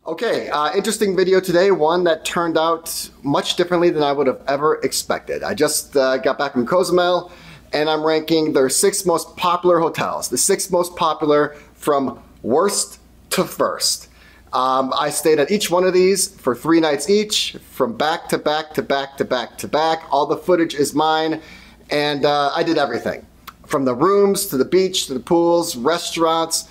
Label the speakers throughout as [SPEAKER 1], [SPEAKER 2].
[SPEAKER 1] Okay, interesting video today, one that turned out much differently than I would have ever expected. I just got back from Cozumel and I'm ranking their 6 most popular hotels, the 6 most popular from worst to first. I stayed at each one of these for 3 nights each, from back to back to back to back to back. All the footage is mine, and I did everything. From the rooms, to the beach, to the pools, restaurants,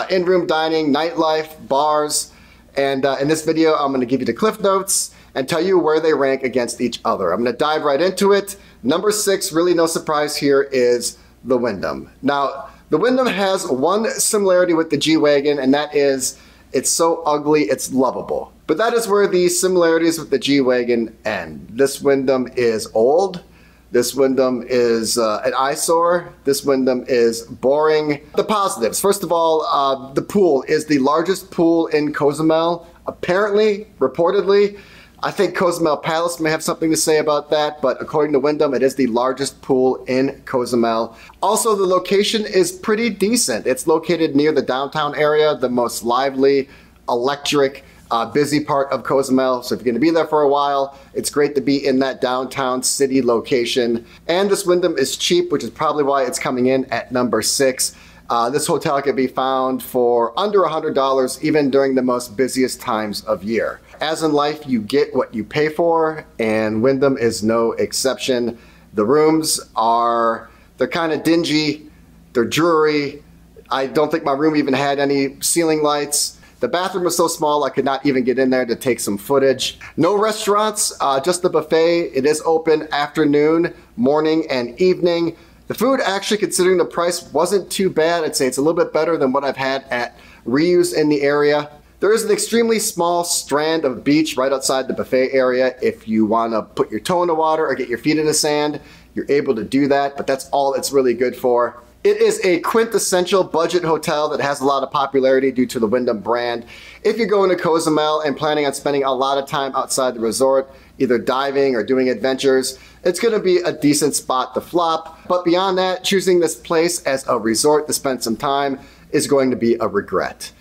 [SPEAKER 1] in-room dining, nightlife, bars. And in this video, I'm going to give you the cliff notes and tell you where they rank against each other. I'm going to dive right into it. Number 6, really no surprise here, is the Wyndham. Now, the Wyndham has one similarity with the G-Wagon, and that is it's so ugly, it's lovable. But that is where the similarities with the G-Wagon end. This Wyndham is old. This Wyndham is an eyesore. This Wyndham is boring. The positives. First of all, the pool is the largest pool in Cozumel. Apparently, reportedly, I think Cozumel Palace may have something to say about that, but according to Wyndham, it is the largest pool in Cozumel. Also, the location is pretty decent. It's located near the downtown area, the most lively, electric, busy part of Cozumel. So if you're going to be there for a while, it's great to be in that downtown city location. And this Wyndham is cheap, which is probably why it's coming in at number 6. This hotel can be found for under $100 even during the most busiest times of year. As in life, you get what you pay for, and Wyndham is no exception. The rooms they're kind of dingy, they're dreary. I don't think my room even had any ceiling lights. The bathroom was so small I could not even get in there to take some footage. No restaurants, just the buffet. It is open afternoon, morning, and evening. The food, actually, considering the price, wasn't too bad. I'd say it's a little bit better than what I've had at Ryu's in the area. There is an extremely small strand of beach right outside the buffet area. If you want to put your toe in the water or get your feet in the sand, you're able to do that, but that's all it's really good for. It is a quintessential budget hotel that has a lot of popularity due to the Wyndham brand. If you're going to Cozumel and planning on spending a lot of time outside the resort, either diving or doing adventures, it's going to be a decent spot to flop. But beyond that, choosing this place as a resort to spend some time is going to be a regret.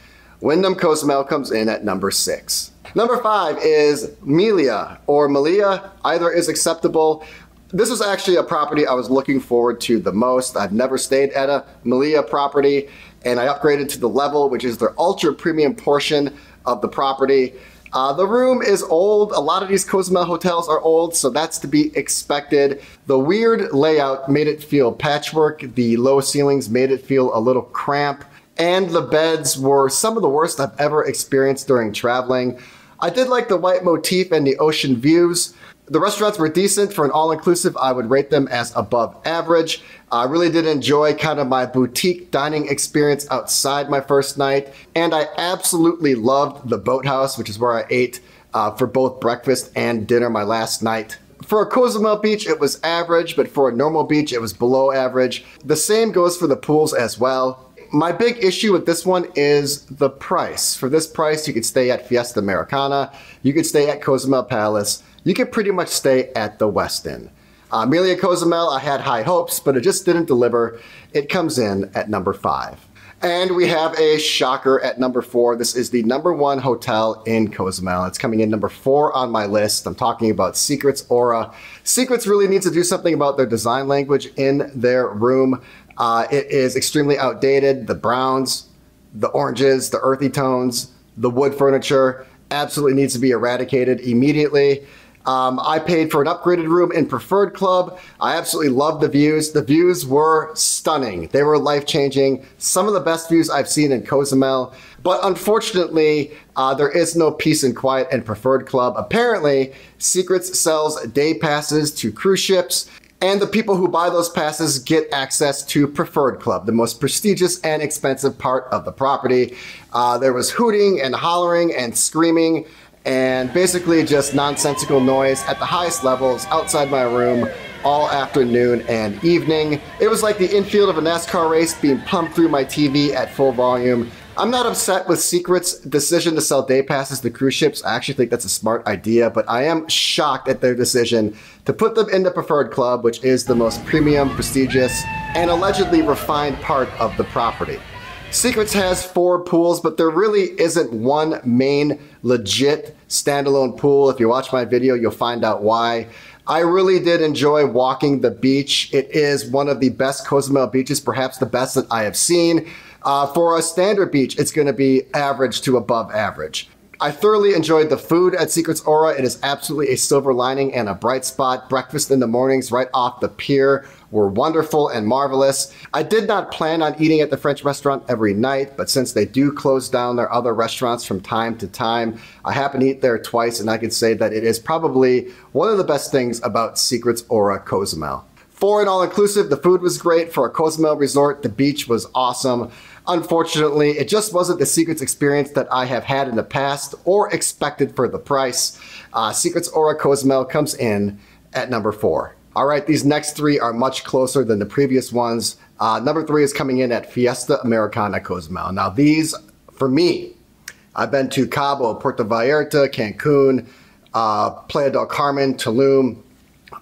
[SPEAKER 1] Wyndham Cozumel comes in at number 6. Number 5 is Melia or Melia. Either is acceptable. This was actually a property I was looking forward to the most. I've never stayed at a Melia property, and I upgraded to the level, which is their ultra premium portion of the property. The room is old. A lot of these Cozumel hotels are old, so that's to be expected. The weird layout made it feel patchwork. The low ceilings made it feel a little cramped, and the beds were some of the worst I've ever experienced during traveling. I did like the white motif and the ocean views. The restaurants were decent. For an all-inclusive, I would rate them as above average. I really did enjoy kind of my boutique dining experience outside my first night. And I absolutely loved the boathouse, which is where I ate for both breakfast and dinner my last night. For a Cozumel beach, it was average, but for a normal beach, it was below average. The same goes for the pools as well. My big issue with this one is the price. For this price, you could stay at Fiesta Americana, you could stay at Cozumel Palace, you could pretty much stay at the Westin. Melia Cozumel, I had high hopes, but it just didn't deliver. It comes in at number 5. And we have a shocker at number 4. This is the number 1 hotel in Cozumel. It's coming in number 4 on my list. I'm talking about Secrets Aura. Secrets really needs to do something about their design language in their room. It is extremely outdated. The browns, the oranges, the earthy tones, the wood furniture absolutely needs to be eradicated immediately. I paid for an upgraded room in Preferred Club. I absolutely loved the views. The views were stunning. They were life-changing. Some of the best views I've seen in Cozumel. But unfortunately, there is no peace and quiet in Preferred Club. Apparently, Secrets sells day passes to cruise ships, and the people who buy those passes get access to Preferred Club, the most prestigious and expensive part of the property. There was hooting and hollering and screaming and basically just nonsensical noise at the highest levels outside my room all afternoon and evening. It was like the infield of a NASCAR race being pumped through my TV at full volume. I'm not upset with Secret's decision to sell day passes to cruise ships. I actually think that's a smart idea, but I am shocked at their decision to put them in the Preferred Club, which is the most premium, prestigious, and allegedly refined part of the property. Secrets has 4 pools, but there really isn't one main legit standalone pool. If you watch my video, you'll find out why. I really did enjoy walking the beach. It is one of the best Cozumel beaches, perhaps the best that I have seen. For a standard beach, it's going to be average to above average. I thoroughly enjoyed the food at Secrets Aura. It is absolutely a silver lining and a bright spot. Breakfast in the mornings right off the pier were wonderful and marvelous. I did not plan on eating at the French restaurant every night, but since they do close down their other restaurants from time to time, I happen to eat there twice, and I can say that it is probably one of the best things about Secrets Aura Cozumel. For an all-inclusive, the food was great. For a Cozumel resort, the beach was awesome. Unfortunately, it just wasn't the Secrets experience that I have had in the past or expected for the price. Secrets Aura Cozumel comes in at number 4. All right, these next 3 are much closer than the previous ones. Number 3 is coming in at Fiesta Americana Cozumel. Now these, for me, I've been to Cabo, Puerto Vallarta, Cancun, Playa del Carmen, Tulum,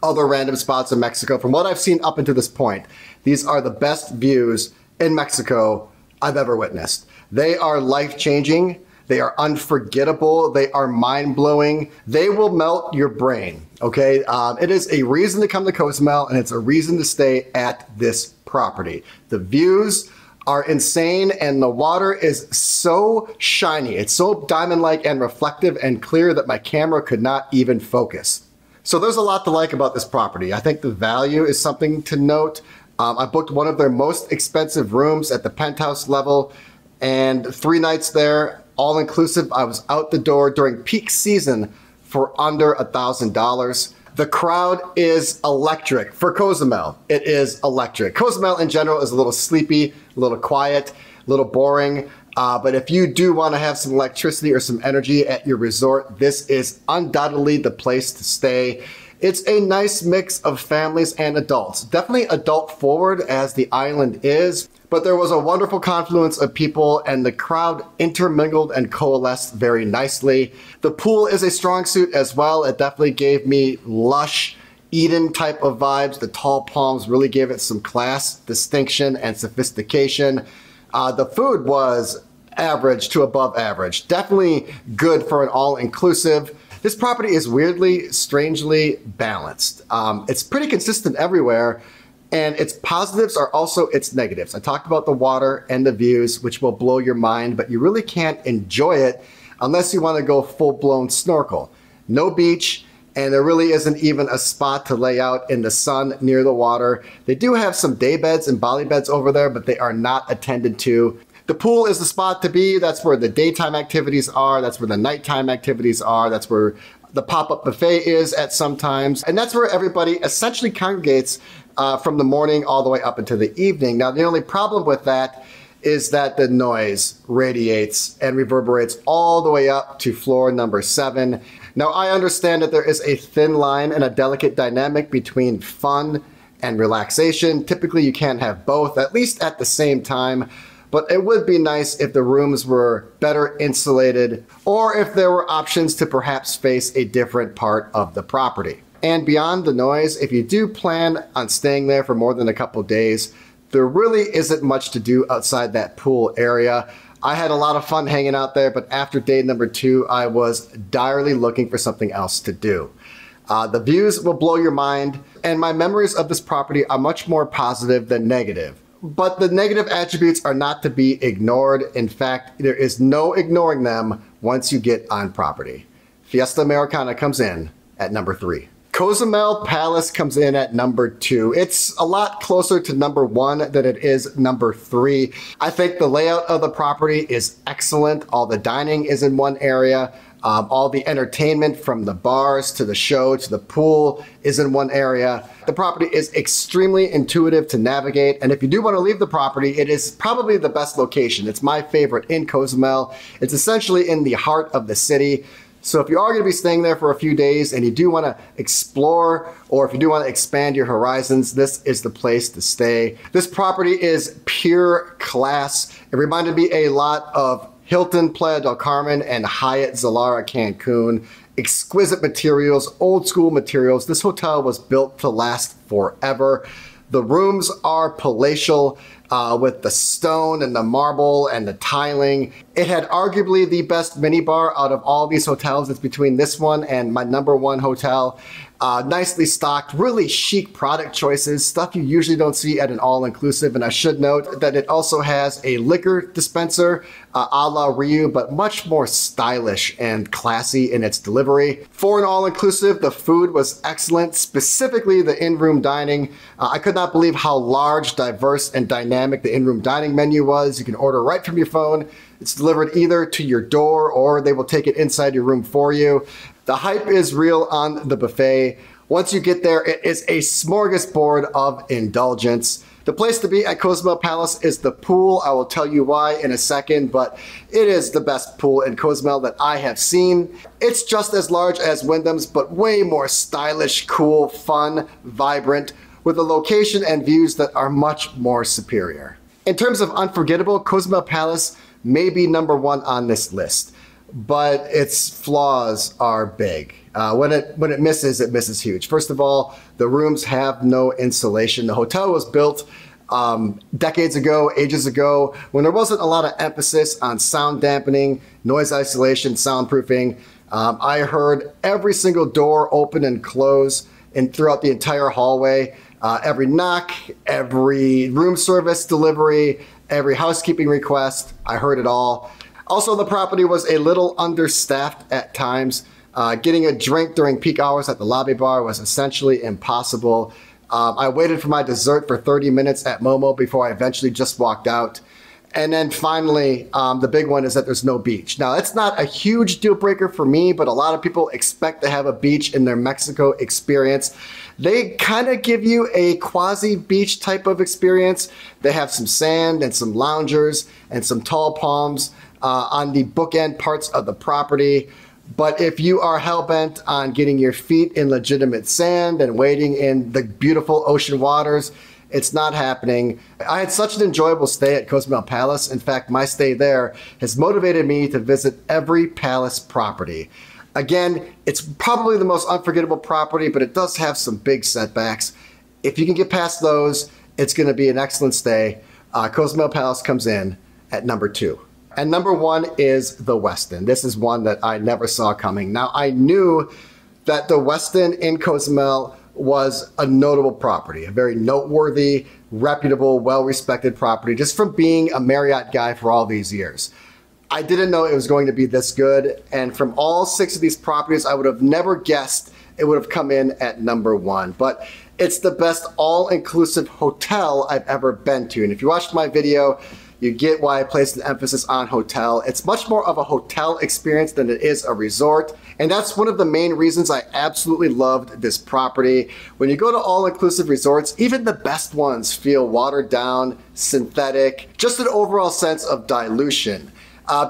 [SPEAKER 1] other random spots in Mexico. From what I've seen up until this point, these are the best views in Mexico I've ever witnessed. They are life-changing. They are unforgettable. They are mind-blowing. They will melt your brain, okay? It is a reason to come to Cozumel, and it's a reason to stay at this property. The views are insane, and the water is so shiny. It's so diamond-like and reflective and clear that my camera could not even focus. So there's a lot to like about this property. I think the value is something to note. I booked one of their most expensive rooms at the penthouse level, and 3 nights there, all inclusive. I was out the door during peak season for under $1,000. The crowd is electric. For Cozumel, it is electric. Cozumel in general is a little sleepy, a little quiet, a little boring. But if you do want to have some electricity or some energy at your resort, this is undoubtedly the place to stay. It's a nice mix of families and adults. Definitely adult forward as the island is, but there was a wonderful confluence of people and the crowd intermingled and coalesced very nicely. The pool is a strong suit as well. It definitely gave me lush Eden type of vibes. The tall palms really gave it some class, distinction, and sophistication. The food was average to above average. Definitely good for an all-inclusive. This property is weirdly, strangely balanced. It's pretty consistent everywhere, and its positives are also its negatives. I talked about the water and the views, which will blow your mind, but you really can't enjoy it unless you want to go full-blown snorkel. No beach, and there really isn't even a spot to lay out in the sun near the water. They do have some day beds and Bali beds over there, but they are not attended to. The pool is the spot to be. That's where the daytime activities are. That's where the nighttime activities are. That's where the pop-up buffet is at some times. And that's where everybody essentially congregates from the morning all the way up into the evening. Now, the only problem with that is that the noise radiates and reverberates all the way up to floor number 7. Now, I understand that there is a thin line and a delicate dynamic between fun and relaxation. Typically, you can't have both, at least at the same time. But it would be nice if the rooms were better insulated, or if there were options to perhaps face a different part of the property. And beyond the noise, if you do plan on staying there for more than a couple days, there really isn't much to do outside that pool area. I had a lot of fun hanging out there, but after day number 2, I was direly looking for something else to do. The views will blow your mind, and my memories of this property are much more positive than negative. But the negative attributes are not to be ignored. In fact, there is no ignoring them once you get on property. Fiesta Americana comes in at number 3. Cozumel Palace comes in at number 2. It's a lot closer to number 1 than it is number 3. I think the layout of the property is excellent. All the dining is in one area. All the entertainment from the bars to the show to the pool is in one area. The property is extremely intuitive to navigate, and if you do want to leave the property, it is probably the best location. It's my favorite in Cozumel. It's essentially in the heart of the city. So if you are going to be staying there for a few days and you do want to explore, or if you do want to expand your horizons, this is the place to stay. This property is pure class. It reminded me a lot of Hilton Playa del Carmen and Hyatt Zilara Cancun. Exquisite materials, old school materials. This hotel was built to last forever. The rooms are palatial. with the stone and the marble and the tiling. It had arguably the best minibar out of all these hotels. It's between this one and my #1 hotel. Nicely stocked, really chic product choices, stuff you usually don't see at an all-inclusive. And I should note that it also has a liquor dispenser a la Ryu, but much more stylish and classy in its delivery. For an all-inclusive, the food was excellent, specifically the in-room dining. I could not believe how large, diverse, and dynamic the in-room dining menu was. You can order right from your phone. It's delivered either to your door or they will take it inside your room for you. The hype is real on the buffet. Once you get there, it is a smorgasbord of indulgence. The place to be at Cozumel Palace is the pool. I will tell you why in a second, but it is the best pool in Cozumel that I have seen. It's just as large as Wyndham's, but way more stylish, cool, fun, vibrant, with a location and views that are much more superior. In terms of unforgettable, Cozumel Palace may be #1 on this list, but its flaws are big. When it misses huge. First of all, the rooms have no insulation. The hotel was built decades ago, ages ago, when there wasn't a lot of emphasis on sound dampening, noise isolation, soundproofing. I heard every single door open and close throughout the entire hallway. Every knock, every room service delivery, every housekeeping request, I heard it all. Also, the property was a little understaffed at times. Getting a drink during peak hours at the lobby bar was essentially impossible. I waited for my dessert for 30 minutes at Momo before I eventually just walked out. And then finally, the big one is that there's no beach. Now, it's not a huge deal breaker for me, but a lot of people expect to have a beach in their Mexico experience. They kind of give you a quasi-beach type of experience. They have some sand and some loungers and some tall palms on the bookend parts of the property. But if you are hell-bent on getting your feet in legitimate sand and wading in the beautiful ocean waters, it's not happening. I had such an enjoyable stay at Cozumel Palace. In fact, my stay there has motivated me to visit every Palace property. Again, it's probably the most unforgettable property, but it does have some big setbacks. If you can get past those, it's going to be an excellent stay. Cozumel Palace comes in at #2. And #1 is the Westin. This is one that I never saw coming. Now, I knew that the Westin in Cozumel was a notable property, a very noteworthy, reputable, well-respected property, just from being a Marriott guy for all these years. I didn't know it was going to be this good, and from all 6 of these properties, I would have never guessed it would have come in at #1. But it's the best all-inclusive hotel I've ever been to. And if you watched my video, you get why I placed an emphasis on hotel. It's much more of a hotel experience than it is a resort. And that's one of the main reasons I absolutely loved this property. When you go to all-inclusive resorts, even the best ones feel watered down, synthetic, just an overall sense of dilution.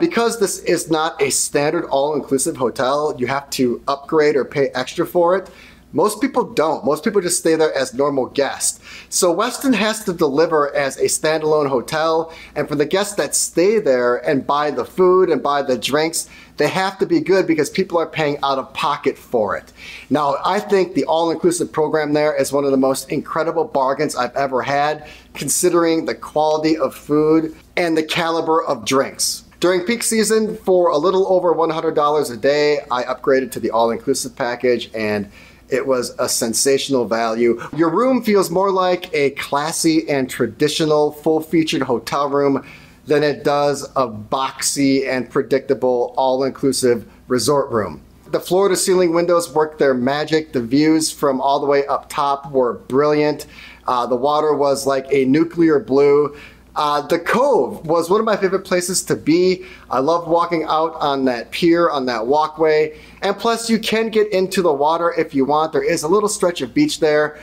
[SPEAKER 1] Because this is not a standard all-inclusive hotel, you have to upgrade or pay extra for it. Most people don't. Most people just stay there as normal guests. So Westin has to deliver as a standalone hotel, and for the guests that stay there and buy the food and buy the drinks, they have to be good because people are paying out of pocket for it. Now, I think the all-inclusive program there is one of the most incredible bargains I've ever had, considering the quality of food and the caliber of drinks. During peak season, for a little over $100 a day, I upgraded to the all-inclusive package, and it was a sensational value. Your room feels more like a classy and traditional full-featured hotel room than it does a boxy and predictable all-inclusive resort room. The floor-to-ceiling windows worked their magic. The views from all the way up top were brilliant. The water was like a nuclear blue. The Cove was one of my favorite places to be. I loved walking out on that pier, on that walkway. And plus, you can get into the water if you want. There is a little stretch of beach there.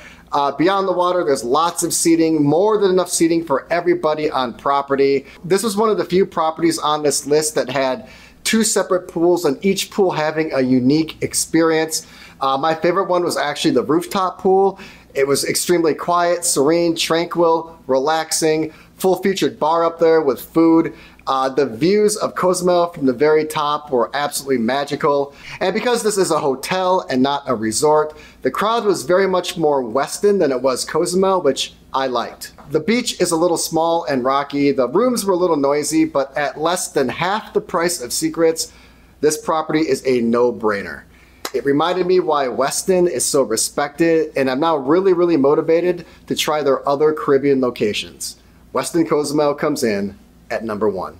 [SPEAKER 1] Beyond the water, there's lots of seating, more than enough seating for everybody on property. This was one of the few properties on this list that had 2 separate pools, and each pool having a unique experience. My favorite one was actually the rooftop pool. It was extremely quiet, serene, tranquil, relaxing, full-featured bar up there with food. The views of Cozumel from the very top were absolutely magical. And because this is a hotel and not a resort, the crowd was very much more Westin than it was Cozumel, which I liked. The beach is a little small and rocky. The rooms were a little noisy, but at less than half the price of Secrets, this property is a no-brainer. It reminded me why Westin is so respected, and I'm now really motivated to try their other Caribbean locations. Westin Cozumel comes in at number 1.